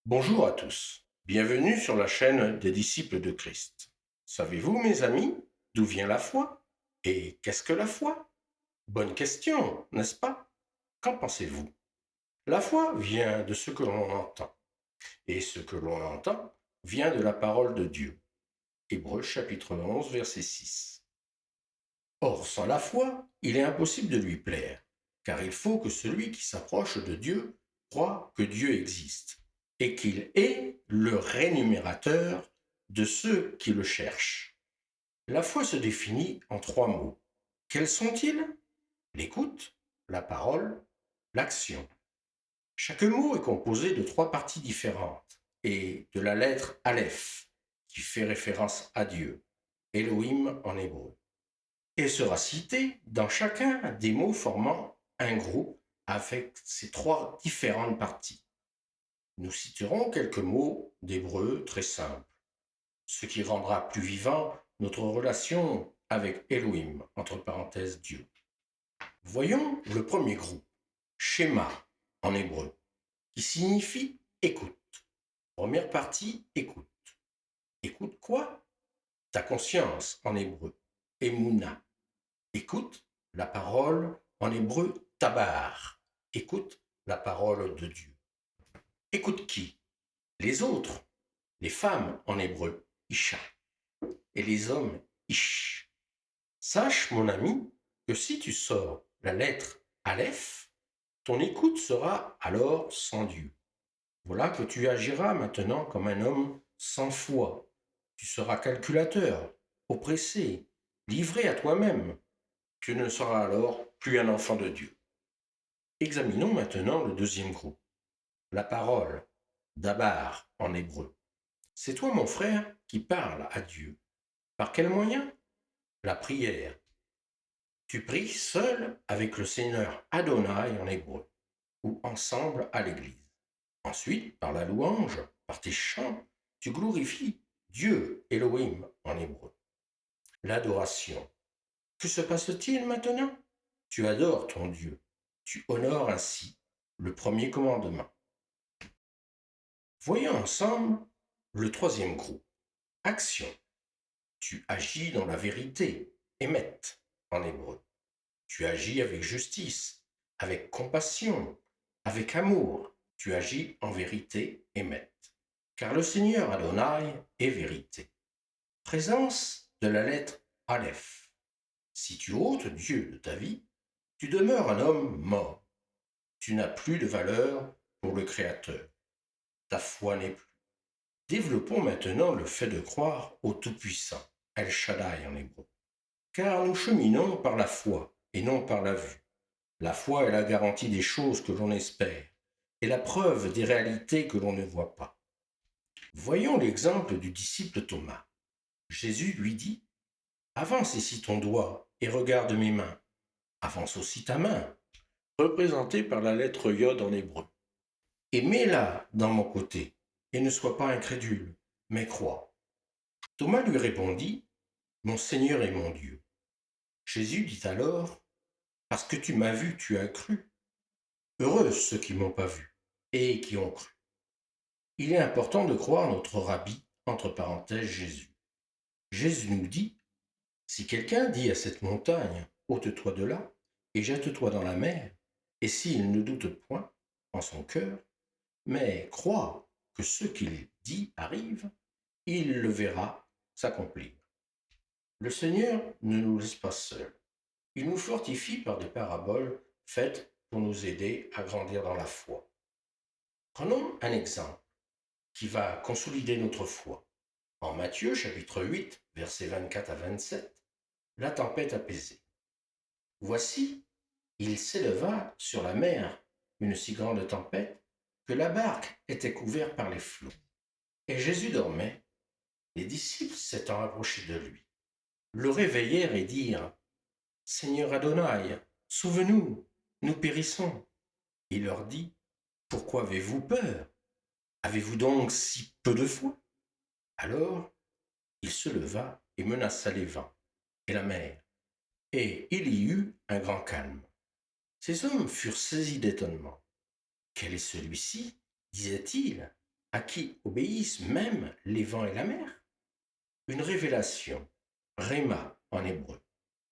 Bonjour à tous. Bienvenue sur la chaîne des disciples de Christ. Savez-vous, mes amis, d'où vient la foi? Et qu'est-ce que la foi? Bonne question, n'est-ce pas? Qu'en pensez-vous? La foi vient de ce que l'on entend. Et ce que l'on entend vient de la parole de Dieu. Hébreux chapitre 11, verset 6. Or, sans la foi, il est impossible de lui plaire, car il faut que celui qui s'approche de Dieu croie que Dieu existe et qu'il est le rémunérateur de ceux qui le cherchent. La foi se définit en trois mots. Quels sont-ils? L'écoute, la parole, l'action. Chaque mot est composé de trois parties différentes et de la lettre Aleph, qui fait référence à Dieu, Elohim en hébreu, et sera cité dans chacun des mots formant un groupe avec ces trois différentes parties. Nous citerons quelques mots d'hébreu très simples, ce qui rendra plus vivant notre relation avec Elohim, entre parenthèses Dieu. Voyons le premier groupe, Shema en hébreu, qui signifie écoute. Première partie, écoute. Écoute quoi? Ta conscience en hébreu, Emouna. Écoute la parole en hébreu tabar. Écoute la parole de Dieu. Écoute qui? Les autres, les femmes en hébreu, isha, et les hommes, ish. Sache, mon ami, que si tu sors la lettre Aleph, ton écoute sera alors sans Dieu. Voilà que tu agiras maintenant comme un homme sans foi. Tu seras calculateur, oppressé, livré à toi-même. Tu ne seras alors plus un enfant de Dieu. Examinons maintenant le deuxième groupe, la parole, dabar en hébreu. C'est toi, mon frère, qui parles à Dieu. Par quel moyen? La prière. Tu pries seul avec le Seigneur Adonai en hébreu, ou ensemble à l'église. Ensuite, par la louange, par tes chants, tu glorifies Dieu, Elohim en hébreu. L'adoration. Que se passe-t-il maintenant? Tu adores ton Dieu. Tu honores ainsi le premier commandement. Voyons ensemble le troisième groupe. Action. Tu agis dans la vérité, émet en hébreu. Tu agis avec justice, avec compassion, avec amour. Tu agis en vérité, émet. Car le Seigneur Adonai est vérité. Présence de la lettre Aleph. Si tu ôtes Dieu de ta vie, tu demeures un homme mort. Tu n'as plus de valeur pour le Créateur. Ta foi n'est plus. Développons maintenant le fait de croire au Tout-Puissant, El Shaddai en hébreu. Car nous cheminons par la foi et non par la vue. La foi est la garantie des choses que l'on espère et la preuve des réalités que l'on ne voit pas. Voyons l'exemple du disciple Thomas. Jésus lui dit, avance ici ton doigt et regarde mes mains. Avance aussi ta main, représentée par la lettre Yod en hébreu. Et mets-la dans mon côté, et ne sois pas incrédule, mais crois. Thomas lui répondit, mon Seigneur et mon Dieu. Jésus dit alors, parce que tu m'as vu, tu as cru. Heureux ceux qui m'ont pas vu et qui ont cru. Il est important de croire notre rabbi, entre parenthèses Jésus. Jésus nous dit, si quelqu'un dit à cette montagne, ôte-toi de là et jette-toi dans la mer, et s'il ne doute point en son cœur, mais croit que ce qu'il dit arrive, il le verra s'accomplir. Le Seigneur ne nous laisse pas seuls. Il nous fortifie par des paraboles faites pour nous aider à grandir dans la foi. Prenons un exemple qui va consolider notre foi. En Matthieu chapitre 8, versets 24 à 27, la tempête apaisée. Voici, il s'éleva sur la mer une si grande tempête que la barque était couverte par les flots. Et Jésus dormait. Les disciples s'étant approchés de lui, le réveillèrent et dirent, Seigneur Adonai, sauve-nous, nous périssons. Il leur dit, pourquoi avez-vous peur? Avez-vous donc si peu de foi? Alors il se leva et menaça les vents et la mer, et il y eut un grand calme. Ces hommes furent saisis d'étonnement. Quel est celui-ci? Disaient-ils. à qui obéissent même les vents et la mer? Une révélation, Réma en hébreu,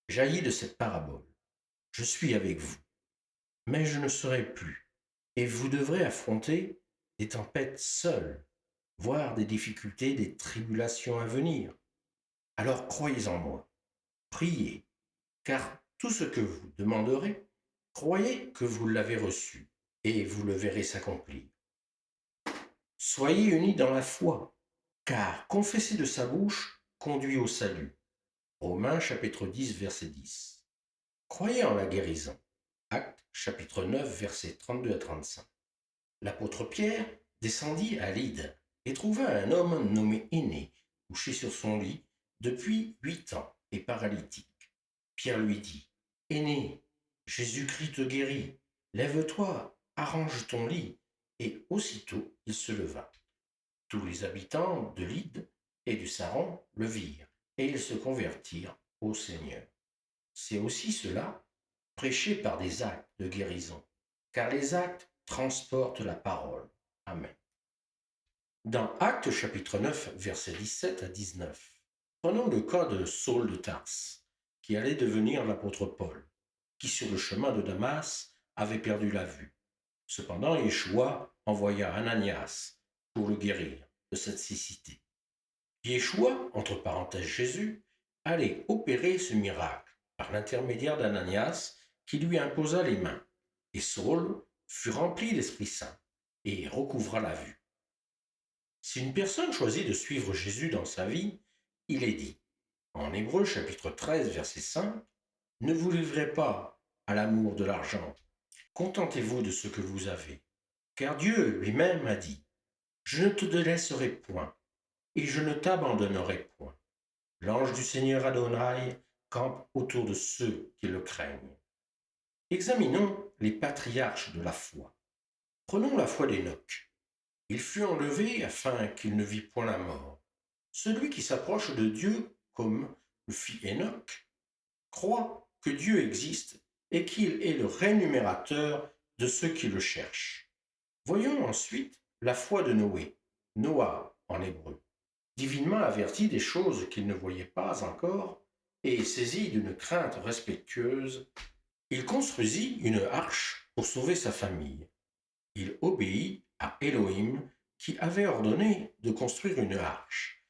jaillit de cette parabole. Je suis avec vous, mais je ne serai plus, et vous devrez affronter des tempêtes seuls, voire des difficultés, des tribulations à venir. Alors croyez en moi, priez, car tout ce que vous demanderez, croyez que vous l'avez reçu, et vous le verrez s'accomplir. Soyez unis dans la foi, car confesser de sa bouche conduit au salut. Romains chapitre 10, verset 10. Croyez en la guérison. Actes chapitre 9, versets 32 à 35. L'apôtre Pierre descendit à Lyde et trouva un homme nommé Énée, couché sur son lit depuis 8 ans et paralytique. Pierre lui dit, Énée, Jésus-Christ te guérit, lève-toi, arrange ton lit. Et aussitôt il se leva. Tous les habitants de Lyde et du Saron le virent, et ils se convertirent au Seigneur. C'est aussi cela, prêché par des actes de guérison, car les actes transportent la parole. Amen. Dans Actes chapitre 9, versets 17 à 19, prenons le cas de Saul de Tarse, qui allait devenir l'apôtre Paul, qui sur le chemin de Damas avait perdu la vue. Cependant, Yeshua envoya Ananias pour le guérir de cette cécité. Yeshua, entre parenthèses Jésus, allait opérer ce miracle par l'intermédiaire d'Ananias qui lui imposa les mains. Et Saul fut rempli d'Esprit Saint et recouvra la vue. Si une personne choisit de suivre Jésus dans sa vie, il est dit, en Hébreux chapitre 13, verset 5, « Ne vous livrez pas à l'amour de l'argent, contentez-vous de ce que vous avez. Car Dieu lui-même a dit, je ne te délaisserai point, et je ne t'abandonnerai point. L'ange du Seigneur Adonai campe autour de ceux qui le craignent. » Examinons les patriarches de la foi. Prenons la foi d'Enoch. Il fut enlevé afin qu'il ne vît point la mort. Celui qui s'approche de Dieu, comme le fit Enoch, croit que Dieu existe et qu'il est le rémunérateur de ceux qui le cherchent. Voyons ensuite la foi de Noé, Noah en hébreu, divinement averti des choses qu'il ne voyait pas encore et saisi d'une crainte respectueuse, il construisit une arche pour sauver sa famille. Il obéit à Élohim qui avait ordonné de construire une arche.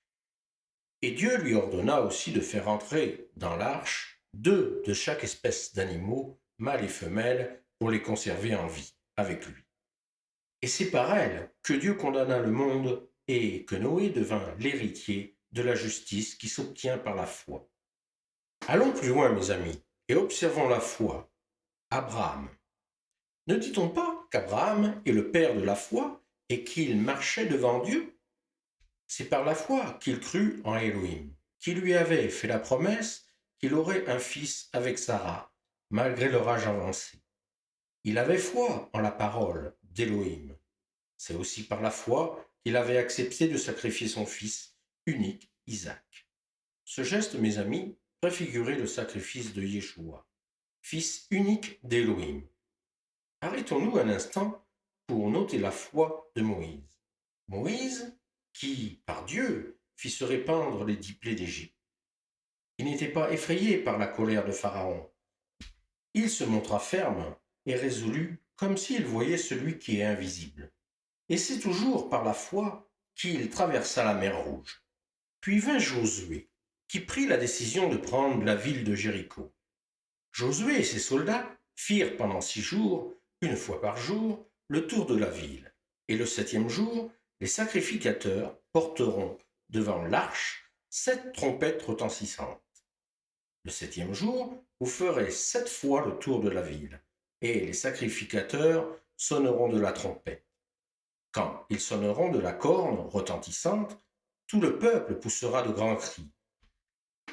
Et Dieu lui ordonna aussi de faire entrer dans l'arche 2 de chaque espèce d'animaux, mâles et femelles, pour les conserver en vie avec lui. Et c'est par elles que Dieu condamna le monde et que Noé devint l'héritier de la justice qui s'obtient par la foi. Allons plus loin, mes amis, et observons la foi. Abraham. Ne dit-on pas qu'Abraham est le père de la foi et qu'il marchait devant Dieu? C'est par la foi qu'il crut en Élohim, qui lui avait fait la promesse qu'il aurait un fils avec Sarah, malgré leur âge avancé. Il avait foi en la parole d'Élohim. C'est aussi par la foi qu'il avait accepté de sacrifier son fils unique, Isaac. Ce geste, mes amis, préfigurait le sacrifice de Yeshua, fils unique d'Élohim. Arrêtons-nous un instant pour noter la foi de Moïse. Moïse, qui, par Dieu, fit se répandre les 10 plaies d'Égypte. Il n'était pas effrayé par la colère de Pharaon. Il se montra ferme et résolu comme s'il voyait celui qui est invisible. Et c'est toujours par la foi qu'il traversa la mer Rouge. Puis vint Josué, qui prit la décision de prendre la ville de Jéricho. Josué et ses soldats firent pendant 6 jours, une fois par jour, le tour de la ville. Et le 7e jour, les sacrificateurs porteront devant l'arche 7 trompettes retentissantes. Le 7e jour, vous ferez 7 fois le tour de la ville, et les sacrificateurs sonneront de la trompette. Quand ils sonneront de la corne retentissante, tout le peuple poussera de grands cris.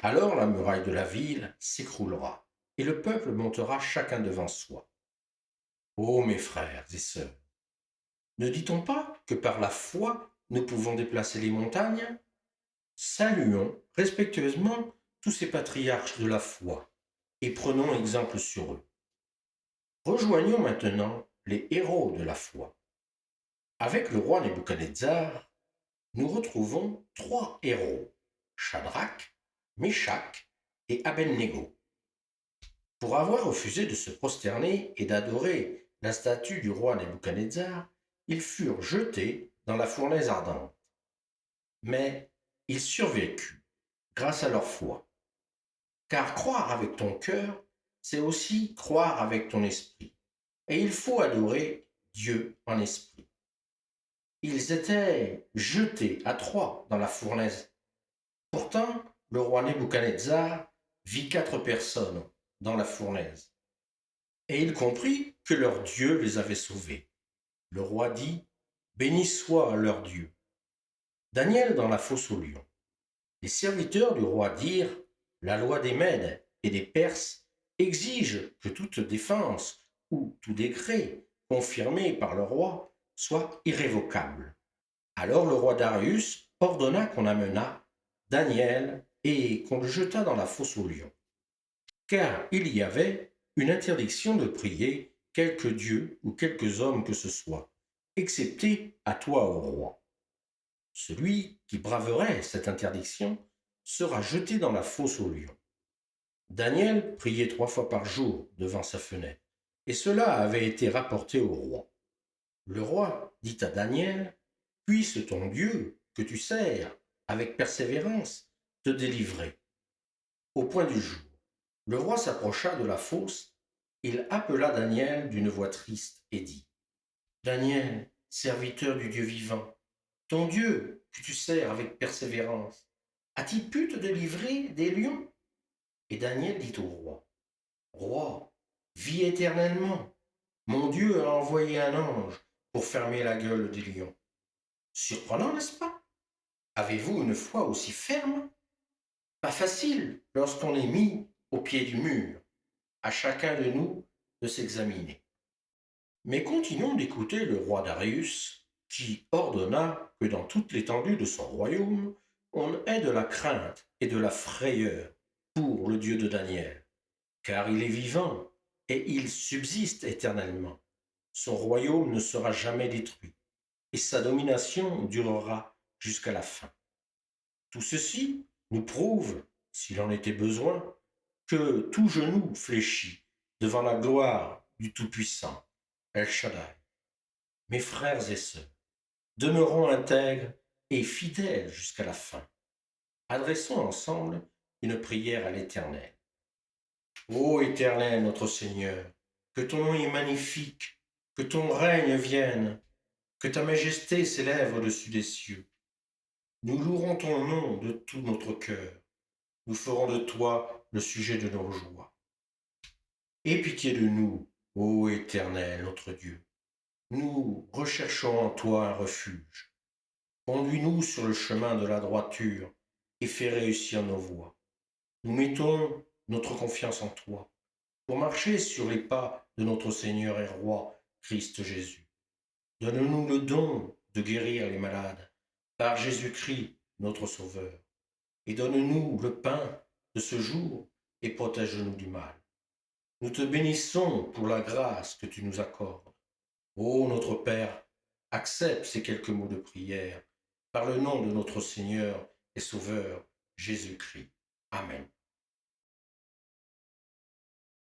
Alors la muraille de la ville s'écroulera, et le peuple montera chacun devant soi. Ô mes frères et sœurs, ne dit-on pas que par la foi nous pouvons déplacer les montagnes? Saluons respectueusement tous ces patriarches de la foi, et prenons exemple sur eux. Rejoignons maintenant les héros de la foi. Avec le roi Nebuchadnezzar, nous retrouvons trois héros, Shadrach, Meshach et Abednego. Pour avoir refusé de se prosterner et d'adorer la statue du roi Nebuchadnezzar, ils furent jetés dans la fournaise ardente. Mais ils survécurent grâce à leur foi. Car croire avec ton cœur, c'est aussi croire avec ton esprit. Et il faut adorer Dieu en esprit. Ils étaient jetés à trois dans la fournaise. Pourtant, le roi Nebuchadnezzar vit 4 personnes dans la fournaise. Et il comprit que leur Dieu les avait sauvés. Le roi dit, béni soit leur Dieu. Daniel dans la fosse aux lions. Les serviteurs du roi dirent, la loi des Mèdes et des Perses exige que toute défense ou tout décret confirmé par le roi soit irrévocable. Alors le roi Darius ordonna qu'on amenât Daniel et qu'on le jetât dans la fosse aux lions. Car il y avait une interdiction de prier quelque dieu ou quelques hommes que ce soit, excepté à toi, ô roi. Celui qui braverait cette interdiction sera jeté dans la fosse aux lions. Daniel priait 3 fois par jour devant sa fenêtre, et cela avait été rapporté au roi. Le roi dit à Daniel, puisse ton Dieu, que tu sers avec persévérance, te délivrer. Au point du jour, le roi s'approcha de la fosse, il appela Daniel d'une voix triste et dit, Daniel, serviteur du Dieu vivant, ton Dieu, que tu sers avec persévérance, a-t-il pu te délivrer des lions? Et Daniel dit au roi, Roi, vis éternellement. Mon Dieu a envoyé un ange pour fermer la gueule des lions. Surprenant, n'est-ce pas? Avez-vous une foi aussi ferme? Pas facile lorsqu'on est mis au pied du mur. À chacun de nous de s'examiner. Mais continuons d'écouter le roi Darius, qui ordonna que dans toute l'étendue de son royaume, on ait de la crainte et de la frayeur pour le Dieu de Daniel, car il est vivant et il subsiste éternellement. Son royaume ne sera jamais détruit, et sa domination durera jusqu'à la fin. Tout ceci nous prouve, s'il en était besoin, que tout genou fléchit devant la gloire du Tout-Puissant, El Shaddai. Mes frères et sœurs, demeurons intègres et fidèles jusqu'à la fin. Adressons ensemble une prière à l'Éternel. Ô Éternel, notre Seigneur, que ton nom est magnifique, que ton règne vienne, que ta majesté s'élève au-dessus des cieux. Nous louerons ton nom de tout notre cœur. Nous ferons de toi le sujet de nos joies. Aie pitié de nous, ô Éternel, notre Dieu. Nous recherchons en toi un refuge. Conduis-nous sur le chemin de la droiture et fais réussir nos voies. Nous mettons notre confiance en toi pour marcher sur les pas de notre Seigneur et Roi, Christ Jésus. Donne-nous le don de guérir les malades par Jésus-Christ, notre Sauveur. Et donne-nous le pain de ce jour et protège-nous du mal. Nous te bénissons pour la grâce que tu nous accordes. Ô notre Père, accepte ces quelques mots de prière par le nom de notre Seigneur et Sauveur Jésus-Christ. Amen.